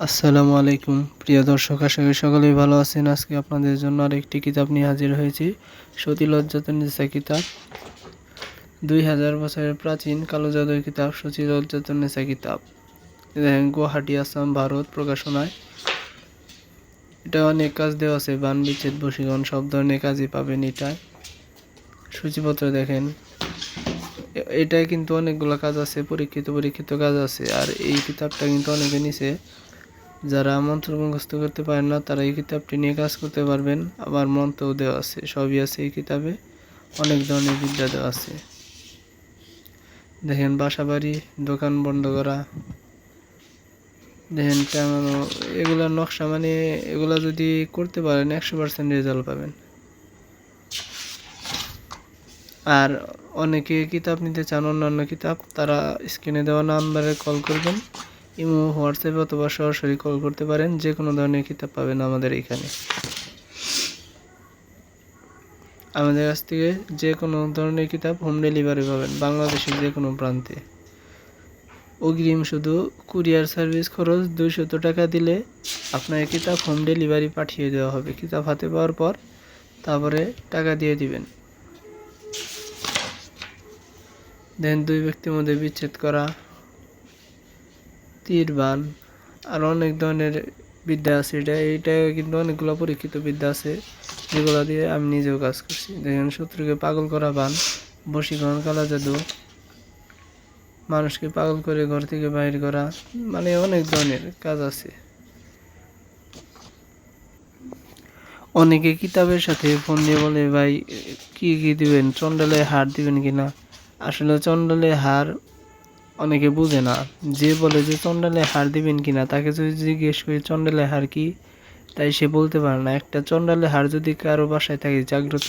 আসসালামু আলাইকুম প্রিয় দর্শক, আশা করি সকলেই ভালো আছেন। আজকে আপনাদের জন্য আরেকটি কিতাব নিয়ে হাজির হয়েছি। সতীলজ্জাতুন্নেসা কিতাব, 2000 বছরের প্রাচীন কালো জাদুর কিতাব সতীলজ্জাতুন্নেসা কিতাব। দেখেন, গুয়াহাটি, আসাম, ভারত প্রকাশনায়। এটা অনেক কাজ দেওয়া আছে, বান বিচ্ছেদ, বশীকরণ, সব ধরনের কাজই পাবেন এটায়। সূচিপত্র দেখেন, এটাই কিন্তু অনেকগুলো কাজ আছে, পরীক্ষিত কাজ আছে। আর এই কিতাবটা কিন্তু অনেকে নিছে। যারা মন্ত্র মুখস্থ করতে পারেন না তারা এই কিতাবটি নিয়ে কাজ করতে পারবেন। আবার মন্ত্রও দেওয়া আছে, সবই আছে এই কিতাবে, অনেক ধরনের বিদ্যা দেওয়া আছে। দেখেন, বাসা বাড়ি, দোকান বন্ধ করা, দেখেন টাঙানো, এগুলা নকশা, মানে এগুলা যদি করতে পারেন 100% রেজাল্ট পাবেন। আর অনেকে কিতাব নিতে চান, অন্যান্য কিতাব, তারা স্ক্রিনে দেওয়া নাম্বারে কল করবেন। ইমো, হোয়াটসঅ্যাপে অথবা সরাসরি কল করতে পারেন। যে কোনো ধরনের কিতাব পাবেন আমাদের এখানে। আমাদের কাছ থেকে যে কোনো ধরনের কিতাব হোম ডেলিভারি পাবেন, বাংলাদেশের যে কোনো প্রান্তে। অগ্রিম শুধু কুরিয়ার সার্ভিস খরচ 200 টাকা দিলে আপনার কিতাব হোম ডেলিভারি পাঠিয়ে দেওয়া হবে। কিতাব হাতে পাওয়ার পর তারপরে টাকা দিয়ে দিবেন। দেন 2 ব্যক্তির মধ্যে বিচ্ছেদ করা, তীর বান, আর অনেক ধরনের বিদ্যা আছে। এইটা কিন্তু অনেকগুলো পরীক্ষিত বিদ্যা আছে, যেগুলো দিয়ে আমি নিজেও কাজ করছি। দেখেন, শত্রুকে পাগল করা বান, বশীকরণ, কালা জাদু, মানুষকে পাগল করে ঘর থেকে বাইর করা, মানে অনেক ধরনের কাজ আছে। অনেকে কিতাবের সাথে ফোন দিয়ে বলে, ভাই কি কি দিবেন, চন্ডালের হার দিবেন কিনা। আসলে চন্ডালের হার অনেকে বুঝে না। যে বলে যে চন্ডালের হার দিবেন কিনা, তাকে যদি জিজ্ঞেস করি চন্ডালের হার কি, তাই সে বলতে পারে না। একটা চন্ডালের হার যদি কারো বাসায় থাকে জাগ্রত,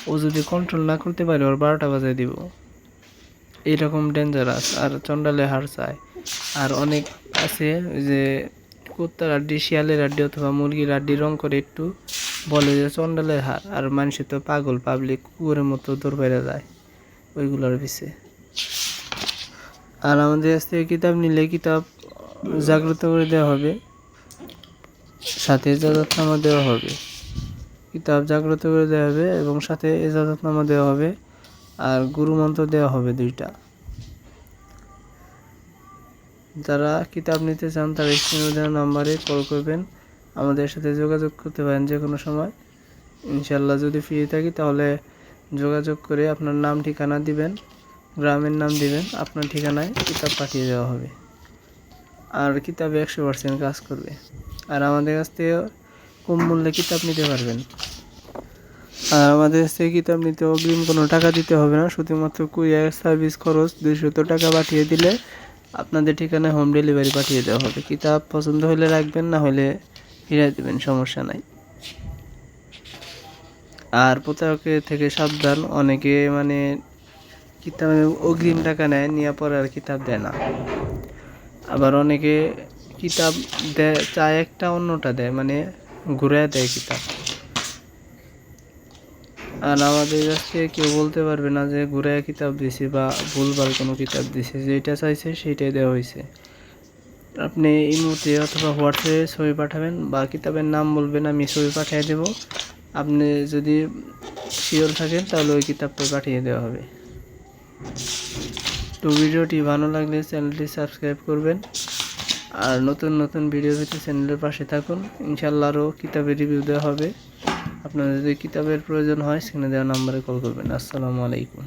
ও যদি কন্ট্রোল না করতে পারে, ওর 12টা বাজায় দিব, এইরকম ডেঞ্জারাস। আর চন্ডালের হার চায়। আর অনেক আছে যে কুত্তার হাড্ডি, শিয়ালের হাড্ডি অথবা মুরগির হাড্ডি রং করে একটু বলে যে চন্ডালের হার। আর মানুষ তো পাগল, পাবলিক কুকুরের মতো দৌড় বেড়ে যায় ওইগুলোর পিছে। আর আমাদের কাছ থেকে কিতাব নিলে কিতাব জাগ্রত করে দেওয়া হবে, সাথে এজাজতনামা দেওয়া হবে। কিতাব জাগ্রত করে দেওয়া হবে এবং সাথে এজাজতনামা দেওয়া হবে, আর গুরুমন্ত্র দেওয়া হবে 2টা। যারা কিতাব নিতে চান তারা স্ক্রিনে দেওয়া নাম্বারে কল করবেন, আমাদের সাথে যোগাযোগ করতে পারেন যে কোনো সময়। ইনশাল্লাহ যদি ফ্রি থাকি তাহলে যোগাযোগ করে আপনার নাম ঠিকানা দিবেন, গ্রামের নাম দিবেন, আপনার ঠিকানায় কিতাব পাঠিয়ে দেওয়া হবে। আর কিতাবে 100% কাজ করবে। আর আমাদের কাছ থেকে কম মূল্যে কিতাব নিতে পারবেন। আর আমাদের কাছ থেকে কিতাব নিতে অগ্রিম কোনো টাকা দিতে হবে না, শুধুমাত্র কুরিয়ার সার্ভিস খরচ 200 টাকা পাঠিয়ে দিলে আপনাদের ঠিকানায় হোম ডেলিভারি পাঠিয়ে দেওয়া হবে। কিতাব পছন্দ হলে রাখবেন, না হলে ফিরিয়ে দেবেন, সমস্যা নাই। আর প্রতারকের থেকে সাবধান। অনেকে মানে কিতাবে অগ্রিম টাকা নেয়, নেওয়ার পরে আর কিতাব দেয় না। আবার অনেকে কিতাব দেয়, চায় একটা, অন্যটা দেয়, মানে ঘুরায় দেয় কিতাব। আর আমাদের কাছ থেকে কেউ বলতে পারবে না যে ঘুরায় কিতাব দিছি বা ভুলভাল কোনো কিতাব দিছে। যেটা চাইছে সেইটাই দেওয়া হয়েছে। আপনি ইমোতে অথবা হোয়াটসঅ্যাপে ছবি পাঠাবেন বা কিতাবের নাম বলবেন, আমি ছবি পাঠিয়ে দেব। আপনি যদি শিওর থাকেন তাহলে ওই কিতাবটা পাঠিয়ে দেওয়া হবে। তো ভিডিওটি ভালো লাগলে চ্যানেলটি সাবস্ক্রাইব করবেন। আর নতুন নতুন ভিডিও পেতে চ্যানেলের পাশে থাকুন। ইনশাল্লাহ আরও কিতাবের রিভিউ দেওয়া হবে। আপনার যদি কিতাবের প্রয়োজন হয় স্ক্রিনে দেওয়া নাম্বারে কল করবেন। আসসালামু আলাইকুম।